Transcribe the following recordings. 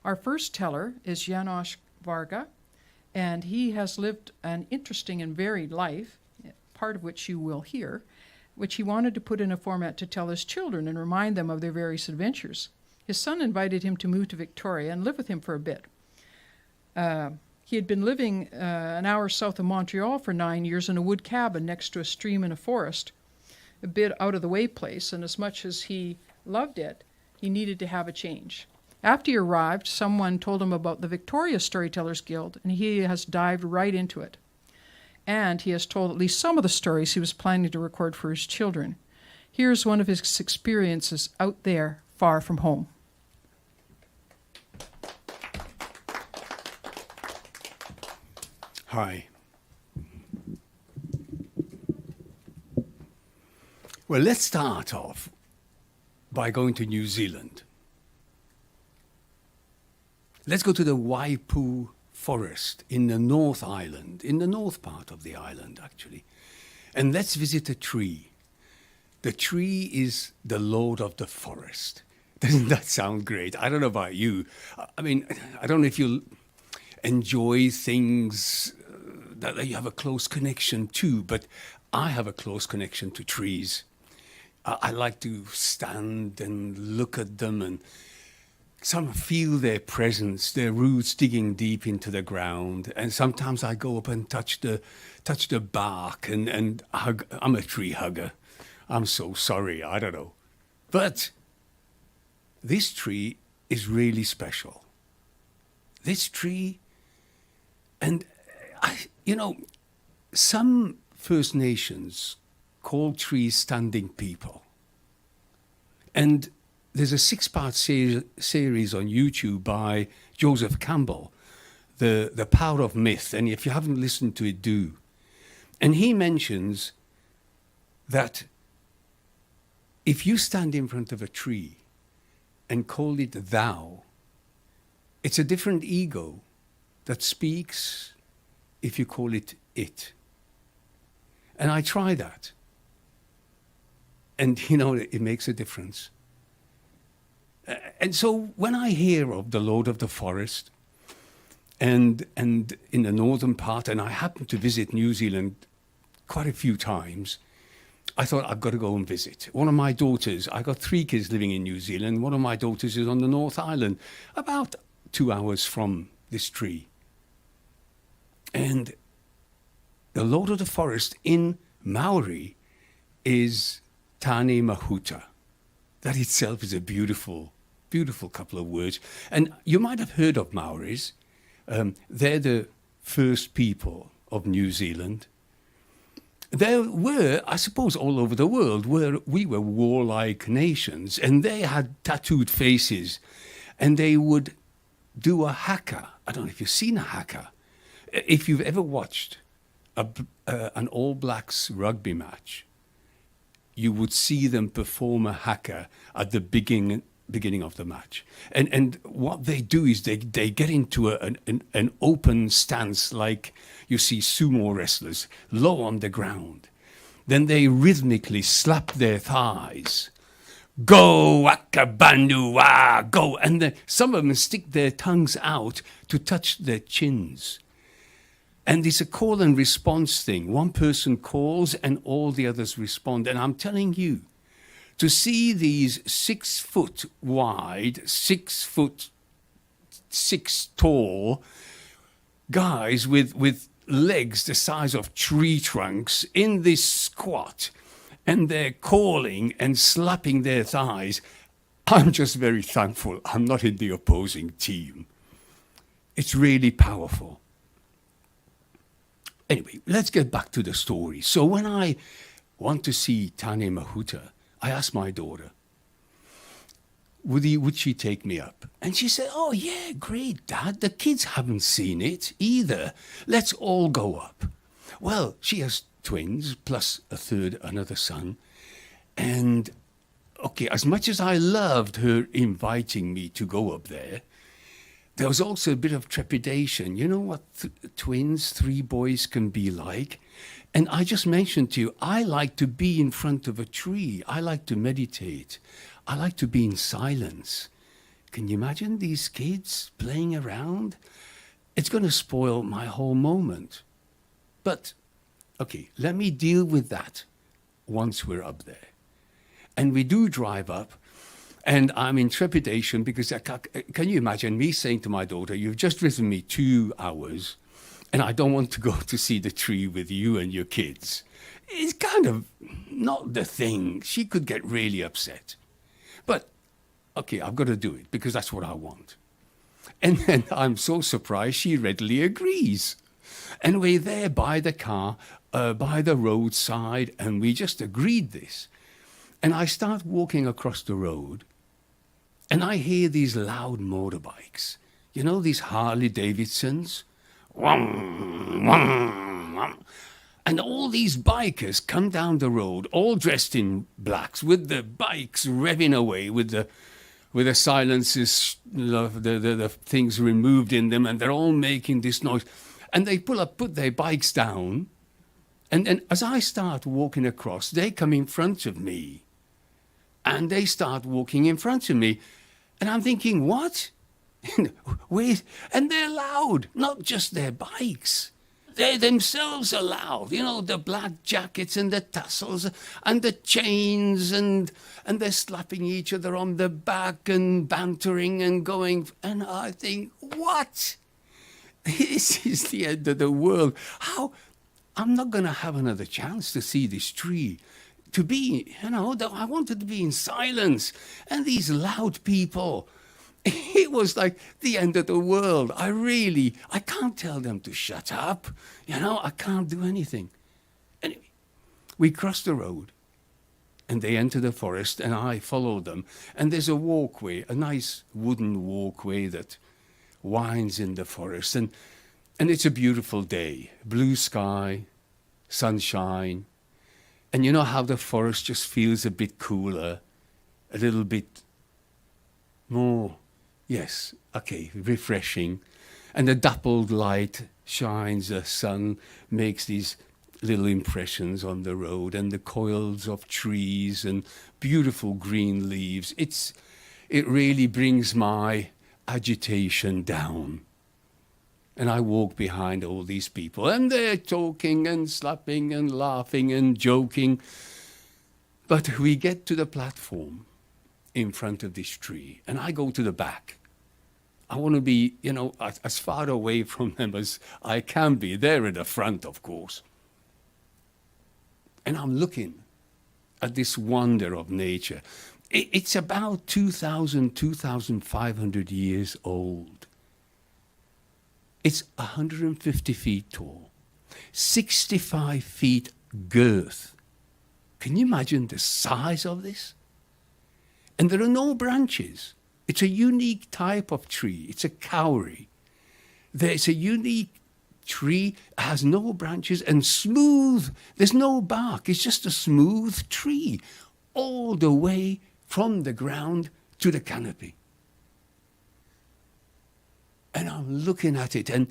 Our first teller is Janos Varga, and he has lived an interesting and varied life, part of which you will hear, which he wanted to put in a format to tell his children and remind them of their various adventures. His son invited him to move to Victoria and live with him for a bit. He had been living an hour south of Montreal for 9 years in a wood cabin next to a stream in a forest, a bit out of the way place, and as much as he loved it, he needed to have a change. After he arrived, someone told him about the Victoria Storytellers Guild, and he has dived right into it. And he has told at least some of the stories he was planning to record for his children. Here's one of his experiences out there, far from home. Hi. Well, let's start off by going to New Zealand. Let's go to the Waipu Forest in the North Island, in the north part of the island, actually. And let's visit a tree. The tree is the Lord of the Forest. Doesn't that sound great? I don't know about you. I mean, I don't know if you enjoy things that you have a close connection to, but I have a close connection to trees. I like to stand and look at them and some feel their presence, their roots digging deep into the ground. And sometimes I go up and touch the bark and hug. I'm a tree hugger. I'm so sorry, I don't know. But this tree is really special. This tree, and some First Nations call trees standing people. And there's a 6-part series on YouTube by Joseph Campbell, The Power of Myth. And if you haven't listened to it, do. And he mentions that if you stand in front of a tree and call it thou, it's a different ego that speaks if you call it it. And I try that. And, it makes a difference. And so when I hear of the Lord of the Forest and in the northern part, and I happen to visit New Zealand quite a few times, I thought I've got to go and visit. One of my daughters, I got 3 kids living in New Zealand. One of my daughters is on the North Island, about 2 hours from this tree. And the Lord of the Forest in Maori is Tane Mahuta. That itself is a beautiful, beautiful couple of words. And you might have heard of Maoris. They're the first people of New Zealand. There were, I suppose, all over the world where we were warlike nations, and they had tattooed faces, and they would do a haka. I don't know if you've seen a haka. If you've ever watched an All Blacks rugby match, you would see them perform a haka at the beginning of the match. And what they do is they get into an open stance like you see sumo wrestlers, low on the ground. Then they rhythmically slap their thighs. Go, Akabanua, go. And then some of them stick their tongues out to touch their chins. And it's a call and response thing. One person calls and all the others respond. And I'm telling you, to see these 6 foot wide, 6 foot 6 tall guys with legs the size of tree trunks in this squat, and they're calling and slapping their thighs, I'm just very thankful I'm not in the opposing team. It's really powerful. Anyway, let's get back to the story. So when I want to see Tane Mahuta, I asked my daughter, would she take me up? And she said, oh yeah, great, Dad. The kids haven't seen it either. Let's all go up. Well, she has twins, plus another son. And, okay, as much as I loved her inviting me to go up there was also a bit of trepidation. You know what twins, 3 boys can be like? And I just mentioned to you, I like to be in front of a tree. I like to meditate. I like to be in silence. can you imagine these kids playing around? It's going to spoil my whole moment. But, okay, let me deal with that once we're up there. And we do drive up, and I'm in trepidation because can you imagine me saying to my daughter, you've just driven me 2 hours, and I don't want to go to see the tree with you and your kids. It's kind of not the thing. She could get really upset. But, okay, I've got to do it because that's what I want. And then I'm so surprised she readily agrees. And we're there by the car, by the roadside, and we just agreed this. And I start walking across the road, and I hear these loud motorbikes. You know, these Harley Davidsons? Wham, wham, wham. And all these bikers come down the road, all dressed in blacks, with the bikes revving away, with the silencers, the things removed in them, and they're all making this noise. And they put their bikes down, and then as I start walking across, they come in front of me. And they start walking in front of me. And I'm thinking, what? Wait. And they're loud, not just their bikes. They themselves are loud. You know, the black jackets and the tassels and the chains, and they're slapping each other on the back and bantering and going. And I think, what? This is the end of the world. How? I'm not going to have another chance to see this tree. To be, I wanted to be in silence. And these loud people, it was like the end of the world. I can't tell them to shut up. I can't do anything. Anyway, we crossed the road, and they enter the forest, and I follow them. And there's a walkway, a nice wooden walkway that winds in the forest. And it's a beautiful day. Blue sky, sunshine. And you know how the forest just feels a bit cooler, a little bit more, yes, okay, refreshing. And the dappled light shines, the sun makes these little impressions on the road, and the coils of trees and beautiful green leaves. It really brings my agitation down. And I walk behind all these people, and they're talking and slapping and laughing and joking. But we get to the platform in front of this tree, and I go to the back. I want to be, as far away from them as I can be. They're at the front, of course. And I'm looking at this wonder of nature. It's about 2,500 years old. It's 150 feet tall, 65 feet girth. Can you imagine the size of this? And there are no branches. It's a unique type of tree. It's a kauri. There's a unique tree, has no branches and smooth. There's no bark. It's just a smooth tree all the way from the ground to the canopy. And I'm looking at it, and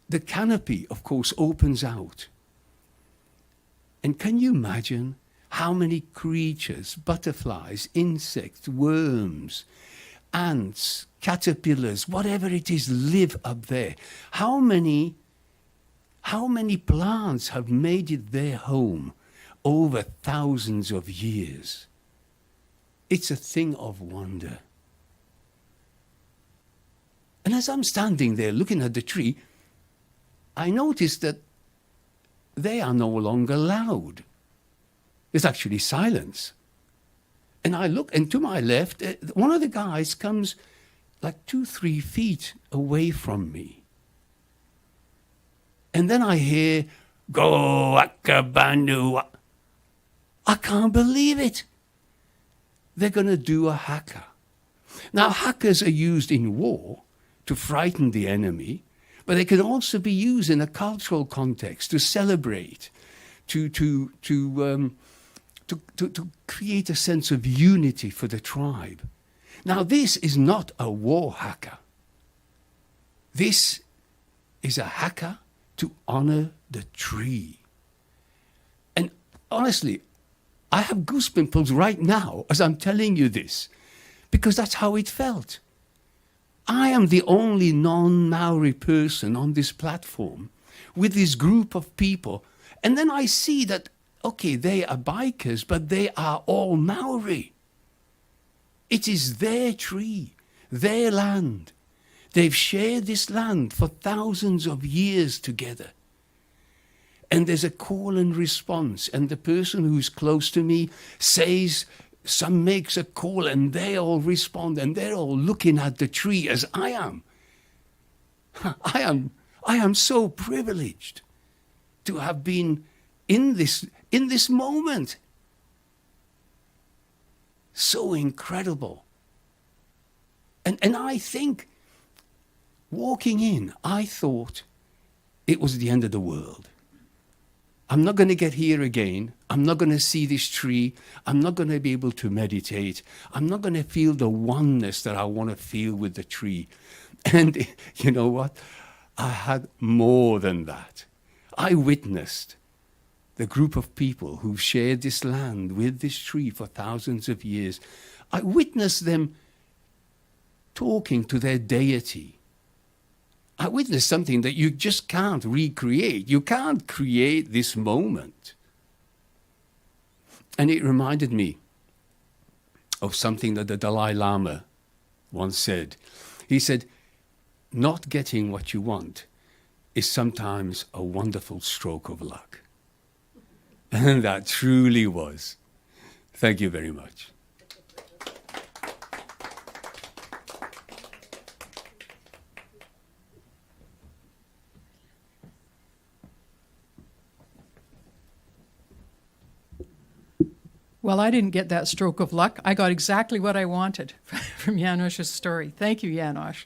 the canopy, of course, opens out. And can you imagine how many creatures, butterflies, insects, worms, ants, caterpillars, whatever it is, live up there? How many plants have made it their home over thousands of years? It's a thing of wonder. And as I'm standing there looking at the tree, I notice that they are no longer loud. There's actually silence. And I look, and to my left, one of the guys comes like 2-3 feet away from me. And then I hear, "Go Akabanu." I can't believe it. They're going to do a haka. Now, hakas are used in war to frighten the enemy, but they can also be used in a cultural context to celebrate, to create a sense of unity for the tribe. Now, this is not a war haka. This is a haka to honor the tree. And honestly, I have goosebumps right now as I'm telling you this. because that's how it felt. I am the only non-Maori person on this platform with this group of people. And then I see that, okay, they are bikers, but they are all Maori. It is their tree, their land. They've shared this land for thousands of years together. And there's a call and response, and the person who's close to me says, some makes a call, and they all respond, and they're all looking at the tree as I am. I am so privileged to have been in this moment. So incredible. And I think, walking in, I thought it was the end of the world. I'm not going to get here again. I'm not going to see this tree. I'm not going to be able to meditate. I'm not going to feel the oneness that I want to feel with the tree. And you know what? I had more than that. I witnessed the group of people who've shared this land with this tree for thousands of years. I witnessed them talking to their deity. I witnessed something that you just can't recreate. You can't create this moment. And it reminded me of something that the Dalai Lama once said. He said, not getting what you want is sometimes a wonderful stroke of luck. And that truly was. Thank you very much. Well, I didn't get that stroke of luck. I got exactly what I wanted from Janos's story. Thank you, Janos.